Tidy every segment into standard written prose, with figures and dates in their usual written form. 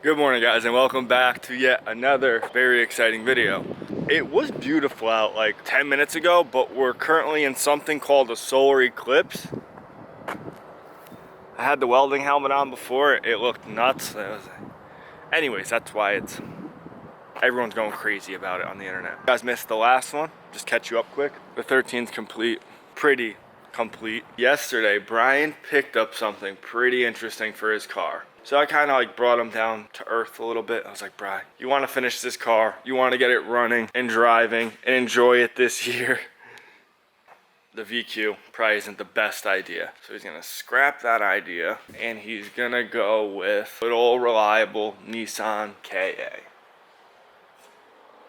Good morning, guys, and welcome back to yet another very exciting video. It was beautiful out like 10 minutes ago, but we're currently in something called a solar eclipse. I had the welding helmet on before. It looked nuts. Anyways, that's why everyone's going crazy about it on the internet. You guys missed the last one. Just catch you up quick. The 13th complete, pretty complete. Yesterday, Brian picked up something pretty interesting for his car. So I kind of like brought him down to earth a little bit. I was like, Brian, you want to finish this car, you want to get it running and driving and enjoy it this year. The VQ probably isn't the best idea. So he's gonna scrap that idea and he's gonna go with good old reliable Nissan KA.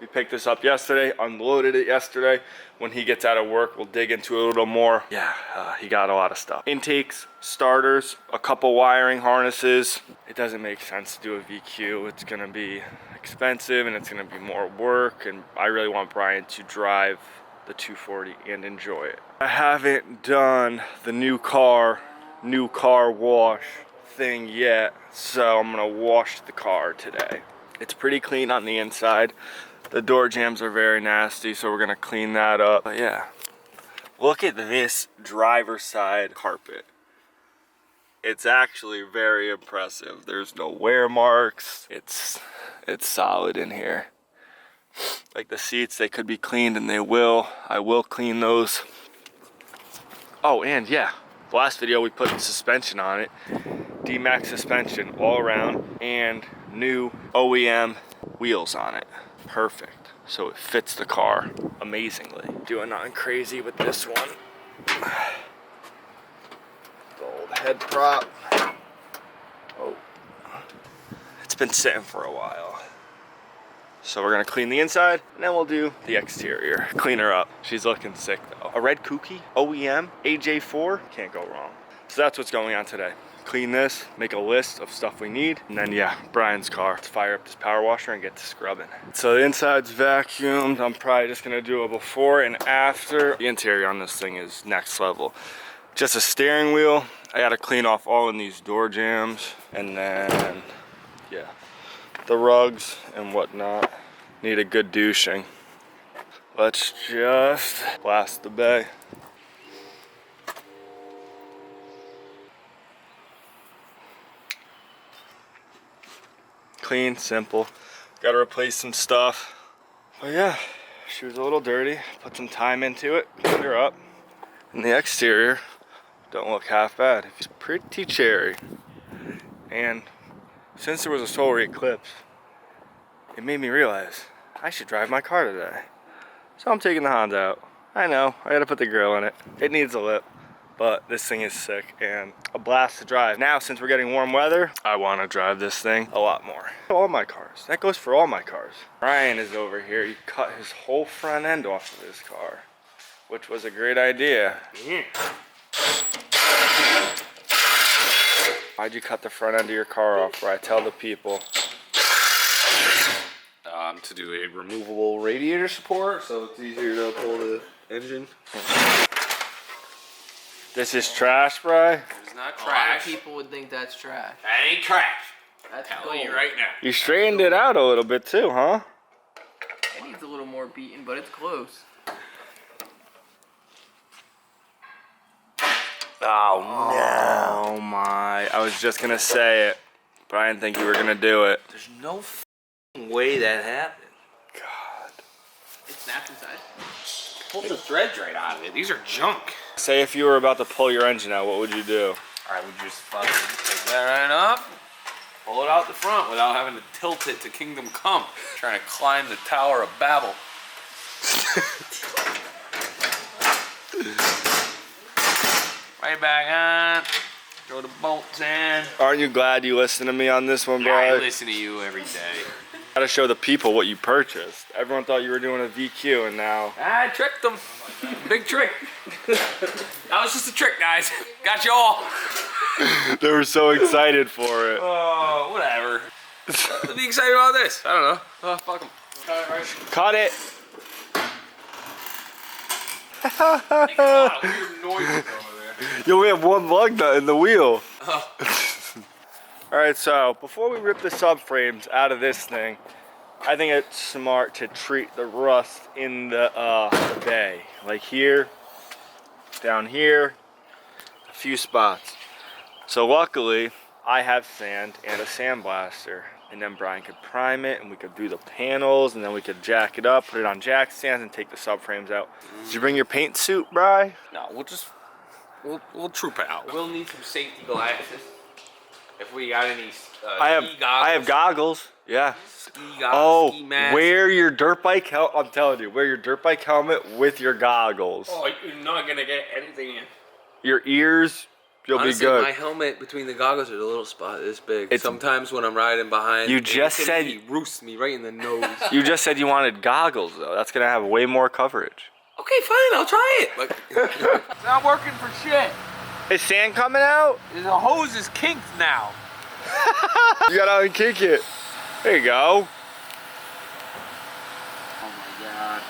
We picked this up yesterday, unloaded it yesterday. When he gets out of work, we'll dig into it a little more. Yeah, he got a lot of stuff. Intakes, starters, a couple wiring harnesses. It doesn't make sense to do a VQ. It's gonna be expensive and it's gonna be more work, and I really want Brian to drive the 240 and enjoy it. I haven't done the new car wash thing yet, so I'm gonna wash the car today. It's pretty clean on the inside. The door jambs are very nasty, so we're gonna clean that up. But yeah, look at this driver's side carpet. It's actually very impressive. There's no wear marks. It's solid in here. Like the seats, they could be cleaned and they will. I will clean those. Oh, and yeah, last video we put the suspension on it. D-Max suspension all around and new OEM wheels on it. Perfect. So it fits the car amazingly. Doing nothing crazy with this one. The old head prop. Oh, it's been sitting for a while. So we're gonna clean the inside and then we'll do the exterior. Clean her up. She's looking sick though. A red Kooky, OEM, AJ4, can't go wrong. So that's what's going on today. Clean this, make a list of stuff we need, and then yeah, Brian's car. Let's fire up this power washer and get to scrubbing. So the inside's vacuumed. I'm probably just gonna do a before and after. The interior on this thing is next level. Just a steering wheel. I gotta clean off all of these door jambs, and then yeah, the rugs and whatnot need a good douching. Let's just blast the bay. Clean, simple. Got to replace some stuff. But yeah, she was a little dirty. Put some time into it, cleaned her up. And the exterior don't look half bad. It's pretty cherry. And since there was a solar eclipse, it made me realize I should drive my car today. So I'm taking the Honda out. I know, I gotta put the grill in it. It needs a lip, but this thing is sick and a blast to drive. Now, since we're getting warm weather, I wanna drive this thing a lot more. All my cars, that goes for all my cars. Ryan is over here, he cut his whole front end off of his car, which was a great idea. Yeah. Why'd you cut the front end of your car off, where I tell the people? To do a removable radiator support, so it's easier to pull the engine. This is trash, bro. It's not A lot trash. of people would think that's trash. That ain't trash. That's I'm gold. telling you right now. You straightened it out a little bit too, huh? It needs a little more beating, but it's close. Oh no. Oh my. I was just gonna say it, but I didn't think you were gonna do it. There's no way that happened. God. It snapped inside. Pull the threads right out of it. These are junk. Say if you were about to pull your engine out, what would you do? I would just fucking take that right up, pull it out the front without having to tilt it to Kingdom Come. Trying to climb the Tower of Babel. Right back on. Throw the bolts in. Aren't you glad you listened to me on this one, bro? I listen to you every day. Gotta show the people what you purchased. Everyone thought you were doing a VQ, and now I tricked them. Big trick. That was just a trick, guys. Got you all. they were so excited for it. Oh, whatever. Be excited about this. I don't know. Oh, fuck them. Cut it. Making a lot of weird noises over there. You only have one lug nut in the wheel. All right, so before we rip the subframes out of this thing, I think it's smart to treat the rust in the bay. Like here, down here, a few spots. So luckily, I have sand and a sandblaster. And then Brian could prime it, and we could do the panels, and then we could jack it up, put it on jack stands, and take the subframes out. Did you bring your paint suit, Bri? No, we'll troop it out. We'll need some safety glasses. If we got any I ski goggles. have goggles. Yeah. Ski goggles, ski masks. Wear your dirt bike helmet. I'm telling you, wear your dirt bike helmet with your goggles. Oh, you're not gonna get anything in. Your ears. You'll Honestly, be good. My helmet between the goggles is a little spot this big. It's, sometimes when I'm riding behind, you just said he roosts me right in the nose. You just said you wanted goggles though. That's gonna have way more coverage. Okay, fine, I'll try it. Like, it's not working for shit. Is sand coming out? The hose is kinked now. You gotta unkink it. There you go. Oh my god.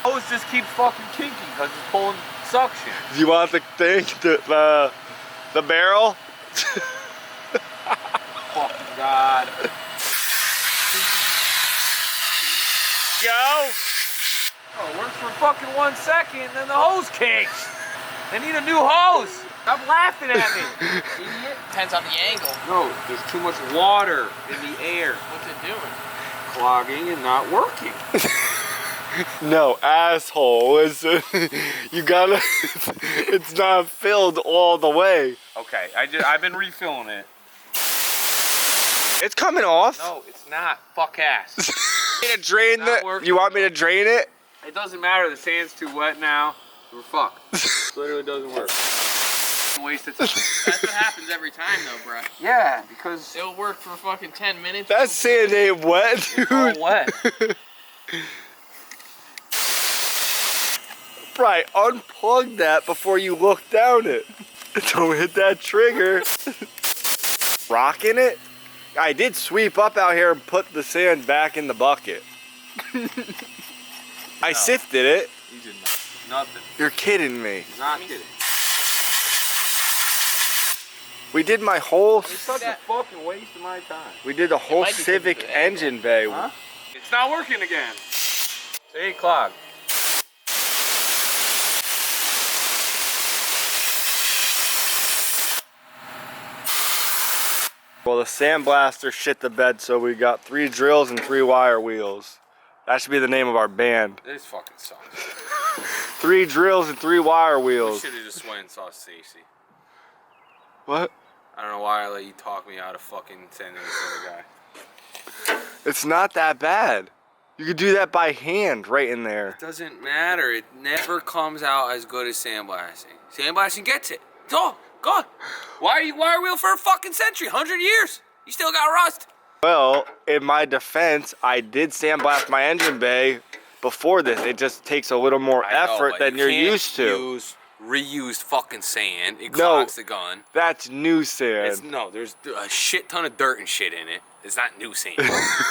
Hose just keeps fucking kinking because it's pulling suction. Do you want the thing, the barrel? Fucking god. Go. Oh, it works for fucking 1 second, then the hose kinks. They need a new hose. Stop laughing at me. Idiot. Depends on the angle. No, there's too much water in the air. What's it doing? Clogging and not working. No, asshole. You gotta. It's not filled all the way. Okay, I've been refilling it. It's coming off. No, it's not. Fuck ass. You want me to drain it? It doesn't matter. The sand's too wet now. We're fucked. Literally doesn't work. Wasted time. That's what happens every time though, bro. Yeah, because It'll work for fucking 10 minutes. That sand ain't wet, dude. it's all wet. Right, unplug that before you look down it. Don't hit that trigger. Rocking it? I did sweep up out here and put the sand back in the bucket. I sifted it. You did nothing. You're kidding me. Not kidding. We did my whole. It's such a fucking waste of my time. We did the whole might be Civic because of the angle. engine bay. Huh? It's not working again. See, clog. Well, the sandblaster shit the bed, so we got 3 drills and 3 wire wheels. That should be the name of our band. This fucking sucks. 3 drills and 3 wire wheels. Should have just went and saw Stacy. What? I don't know why I let you talk me out of fucking sending this other guy. It's not that bad. You could do that by hand right in there. It doesn't matter. It never comes out as good as sandblasting. Sandblasting gets it. It's all gone. Why are you wire wheel for a fucking century? 100 years. You still got rust. Well, in my defense, I did sandblast my engine bay before this. It just takes a little more effort than you're used to. Use reused fucking sand. It clogs the gun. That's new sand. There's a shit ton of dirt and shit in it. It's not new sand.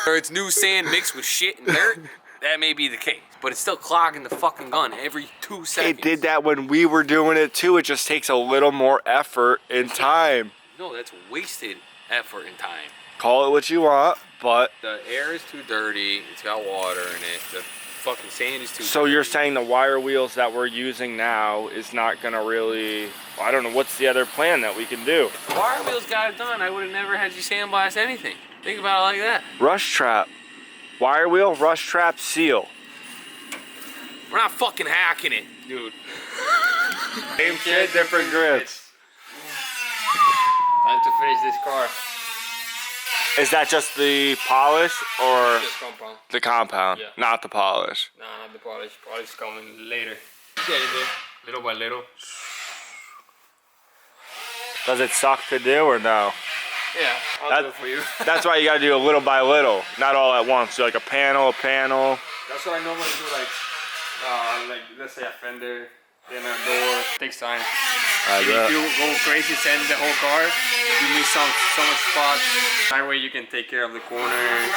Or it's new sand mixed with shit and dirt. That may be the case. But it's still clogging the fucking gun every 2 seconds. It did that when we were doing it too. It just takes a little more effort and time. No, that's wasted effort and time. Call it what you want, but... The air is too dirty. It's got water in it. The fucking sand is too So dirty. you're saying the wire wheels that we're using now is not gonna really... I don't know, what's the other plan that we can do? If the wire wheels got it done, I would have never had you sandblast anything. Think about it like that. Rush trap. Wire wheel, rush trap, seal. We're not fucking hacking it, dude. Same shit, different grips. Time to finish this car. Is that just the polish or Just compound. the compound, Yeah. not the polish? Nah, not the polish. Polish is coming later. Get in there, little by little. Does it suck to do or no? Yeah, I'll do it for you. That's why you gotta do a little by little, not all at once. So like a panel. That's what I normally do, like let's say a fender, then a door. Takes time. If you go crazy, send the whole car, you miss so much spots. That way you can take care of the corners,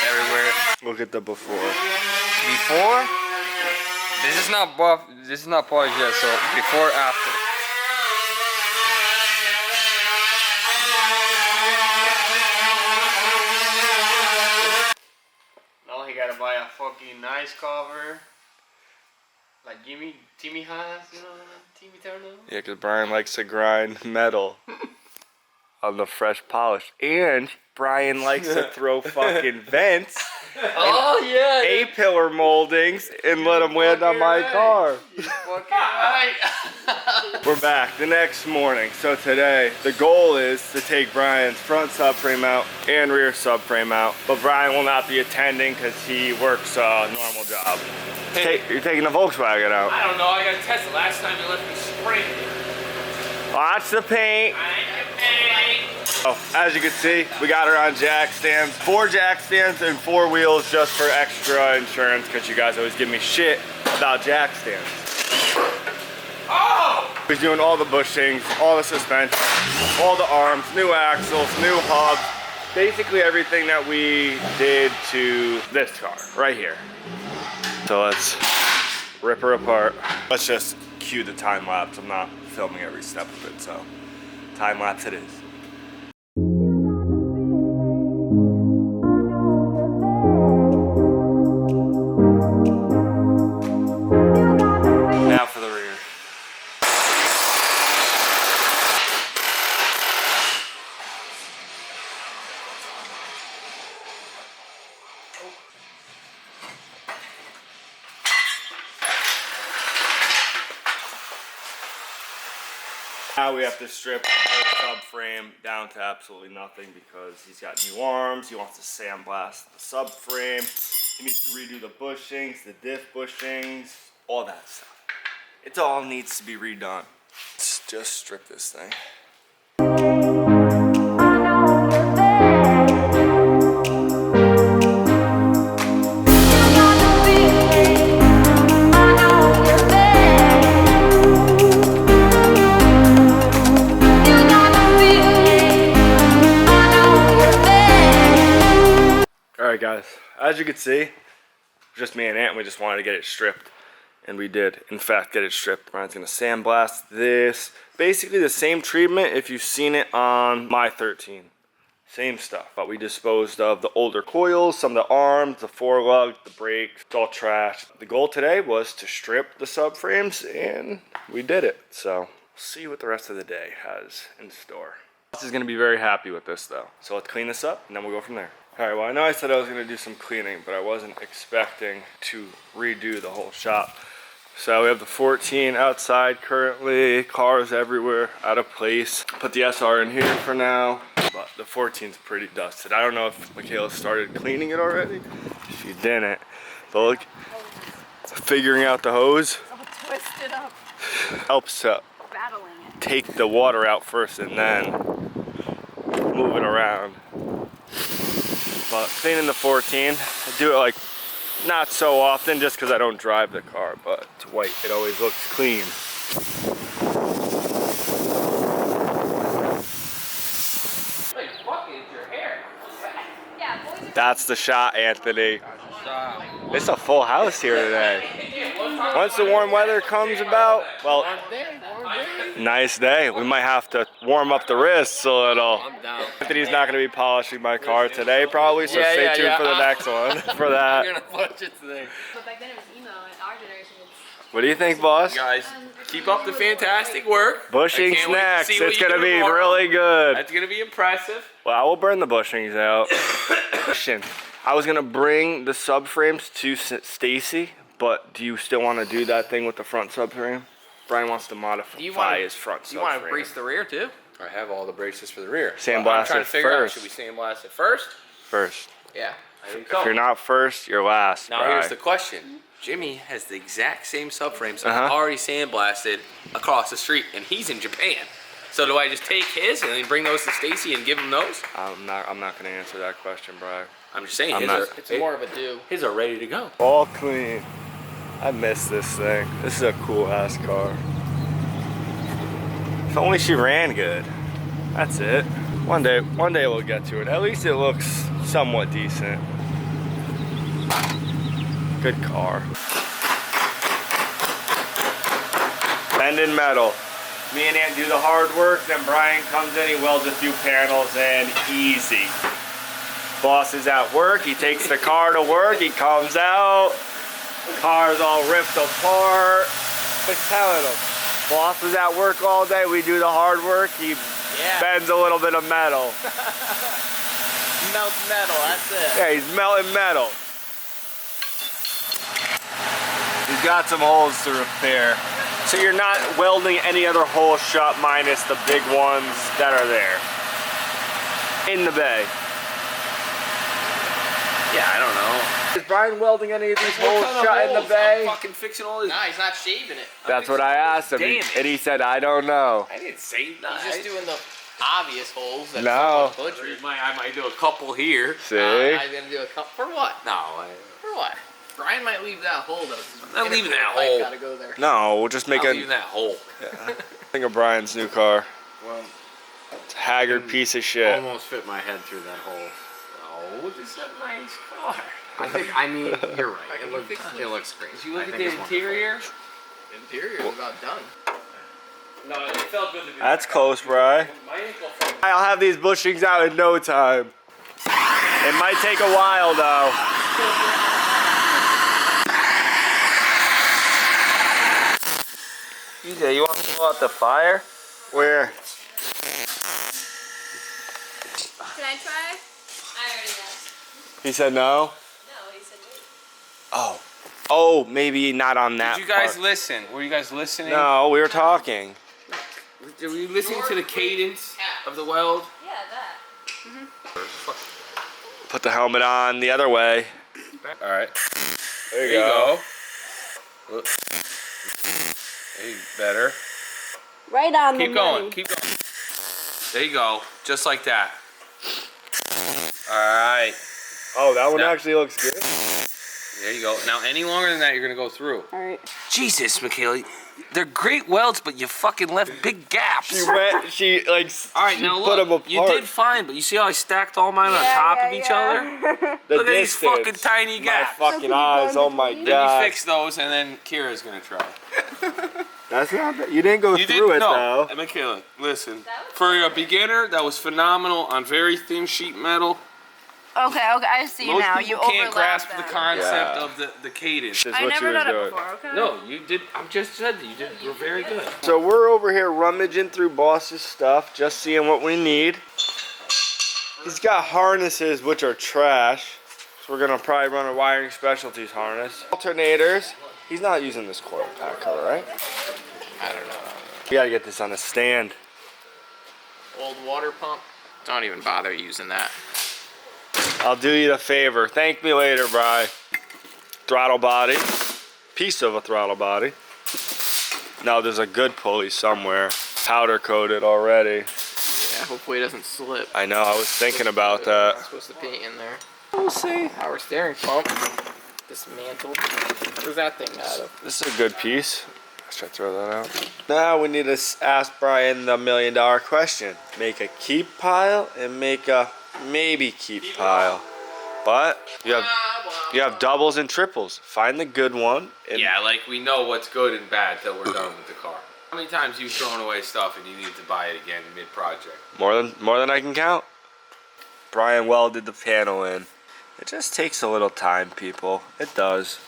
everywhere. Look at the before. Before, this is not buff, this is not polished yet, so before, after. buy a fucking nice cover. Like Timmy has, you know, Timmy Turner. Yeah, because Brian likes to grind metal on the fresh polish. And Brian likes to throw fucking vents Oh yeah. A-pillar moldings and let them land on my car. You're fucking right. We're back the next morning. So today, the goal is to take Brian's front subframe out and rear subframe out. But Brian will not be attending because he works a normal job. You're taking the Volkswagen out. I don't know. I got to test it. Last time they left me spring. Watch the paint. Oh, as you can see, we got her on jack stands. 4 jack stands and 4 wheels just for extra insurance because you guys always give me shit about jack stands. Oh! He's doing all the bushings, all the suspension, all the arms, new axles, new hubs, basically everything that we did to this car right here. So let's rip her apart. Let's just cue the time lapse. I'm not filming every step of it, so time lapse it is. Now for the rear. Now we have to strip the whole subframe down to absolutely nothing because he's got new arms. He wants to sandblast the subframe. He needs to redo the bushings, the diff bushings, all that stuff. It all needs to be redone. Let's just strip this thing. Alright guys, as you can see, just me and Ant, we just wanted to get it stripped. And we did, in fact, get it stripped. Brian's gonna sandblast this. Basically the same treatment if you've seen it on my 13. Same stuff, but we disposed of the older coils, some of the arms, the forelug, the brakes, it's all trash. The goal today was to strip the subframes and we did it. So, we'll see what the rest of the day has in store. Boss is gonna be very happy with this though. So let's clean this up and then we'll go from there. Alright, well I know I said I was going to do some cleaning, but I wasn't expecting to redo the whole shop. So we have the 14 outside currently, cars everywhere, out of place. Put the SR in here for now, but the 14's pretty dusted. I don't know if Michaela started cleaning it already. She didn't. But look, figuring out the hose. All twisted up. Helps to Battling it. take the water out first and then move it around. But cleaning the 14, I do it like not so often just because I don't drive the car, but it's white, it always looks clean. That's the shot, Anthony. It's a full house here today. Once the warm weather comes about, well, nice day. We might have to warm up the wrists a little. I'm down. Anthony's not going to be polishing my car today probably, so stay tuned for the next one for that. I'm gonna punch it today. But back then it was emo, and our generation was... What do you think, boss? Guys, keep up the fantastic work. Bushings I can't wait to next. see what It's you going to do be tomorrow. really good. That's gonna be impressive. Well, I will burn the bushings out. Question. I was going to bring the subframes to Stacy, but do you still want to do that thing with the front subframe? Brian wants to modify his front subframe. You want to brace the rear too? I have all the braces for the rear. Sandblast I'm trying it to figure out, first. should we sandblast it first? First. Yeah, I think If so. you're not first, you're last. Now Brian. here's the question. Jimmy has the exact same subframes Uh-huh. already sandblasted across the street, and he's in Japan. So do I just take his and then bring those to Stacy and give him those? I'm not going to answer that question, Brian. I'm just saying, I'm his, not- are, It's more of a do. his are ready to go. All clean. I miss this thing. This is a cool ass car. If only she ran good. That's it. One day we'll get to it. At least it looks somewhat decent. Good car. Bending metal. Me and Ant do the hard work, then Brian comes in, he welds a few panels in, easy. Boss is at work, he takes the car to work, he comes out, the car's all ripped apart. Just telling him, boss is at work all day, we do the hard work, he bends a little bit of metal. Melts metal, that's it. Yeah, he's melting metal. He's got some holes to repair. So you're not welding any other hole shut minus the big ones that are there in the bay. Yeah, I don't know. Is Brian welding any of these holes shut in the bay? I'm fucking fixing all this. Nah, he's not shaving it. That's what I asked him, Damn it. and he said, I don't know. I didn't say that. He's just doing the obvious holes that No. someone butchered. I might do a couple here. See? I'm gonna do a couple. For what? No, For what? Brian might leave that hole though. I'm not leaving that Pipe hole. Gotta go there. No, we'll just make I'll a leave that hole. think of Brian's new car. Well, It's a haggard piece of shit. Almost fit my head through that hole. Oh, this is a nice car. I mean, you're right. It looks great. Did you look I at think the it's wonderful. interior? Interior is about done. No, it felt good to be. That's close, Brian. My ankle felt. I'll have these bushings out in no time. It might take a while though. You want to pull out the fire? Where? Can I try? I already asked. He said no? No, he said wait. Oh. Oh, maybe not on that Did you guys part. listen? Were you guys listening? No, we were talking. Were you listening to the cadence of the weld? Yeah, that. Put the helmet on the other way. All right. There you go. Look. Hey, better. Right on Keep going. Keep going. There you go. Just like that. All right. Oh, that one Now- actually looks good. There you go. Now, any longer than that, you're gonna go through. All right. Jesus, Michaela, they're great welds, but you fucking left big gaps. She like All right, now put them look, apart. you did fine, but you see how I stacked all mine on top of each other? The Look at these distance. fucking tiny gaps. My fucking eyes, oh my Let god. me fix those, and then Kira's gonna try. That's not bad. You didn't go You through it no. though. Michaela, listen. For a beginner, that was phenomenal on very thin sheet metal. Okay, I see Most now. people You can't overlap grasp them. the concept Yeah. of the cadence. This is I what never you was done it doing. before. Okay. No, you did. I just said you did. You're very good. So we're over here rummaging through Boss's stuff, just seeing what we need. He's got harnesses which are trash. So we're gonna probably run a wiring specialties harness. Alternators. He's not using this coil pack cover, right? I don't know. We gotta get this on a stand. Old water pump. Don't even bother using that. I'll do you a favor. Thank me later, Bri. Throttle body. Piece of a throttle body. Now there's a good pulley somewhere. Powder coated already. Yeah, hopefully it doesn't slip. I know, I was thinking about that. I'm supposed to paint in there. We'll see. Power steering pump. Dismantled. Where's that thing out of? This is a good piece. Should I throw that out? Now we need to ask Brian the $1 million question. Make a keep pile and make a maybe keep pile. But you have doubles and triples. Find the good one. And Yeah, like we know what's good and bad till we're done with the car. How many times you've thrown away stuff and you need to buy it again mid-project? more than I can count. Brian welded the panel in. It just takes a little time, people. It does.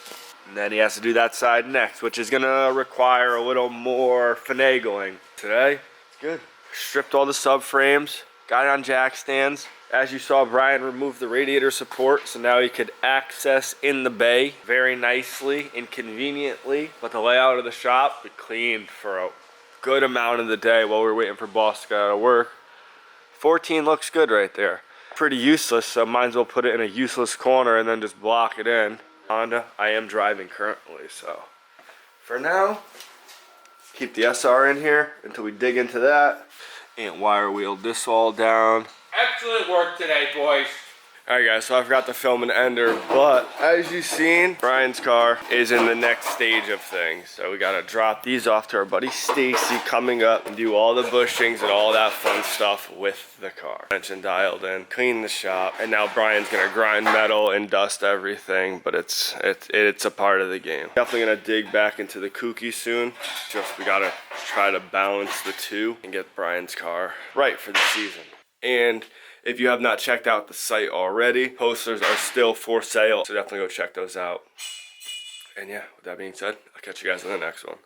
And then he has to do that side next, which is gonna require a little more finagling. Today, it's good. Stripped all the subframes, got it on jack stands. As you saw, Brian removed the radiator support, so now he could access in the bay very nicely and conveniently. But the layout of the shop, we cleaned for a good amount of the day while we were waiting for boss to get out of work. 14 looks good right there. Pretty useless, so might as well put it in a useless corner and then just block it in. Honda, I am driving currently, so for now, keep the SR in here until we dig into that. And wire wheeled this all down. Excellent work today, boys. Alright guys, so I forgot to film an ender, but as you've seen, Brian's car is in the next stage of things. So we gotta drop these off to our buddy Stacy coming up and do all the bushings and all that fun stuff with the car. Engine dialed in, clean the shop, and now Brian's gonna grind metal and dust everything, but it's a part of the game. Definitely gonna dig back into the kooky soon. Just we gotta try to balance the two and get Brian's car right for the season. And If you have not checked out the site already, posters are still for sale, so definitely go check those out. And yeah, with that being said, I'll catch you guys in the next one.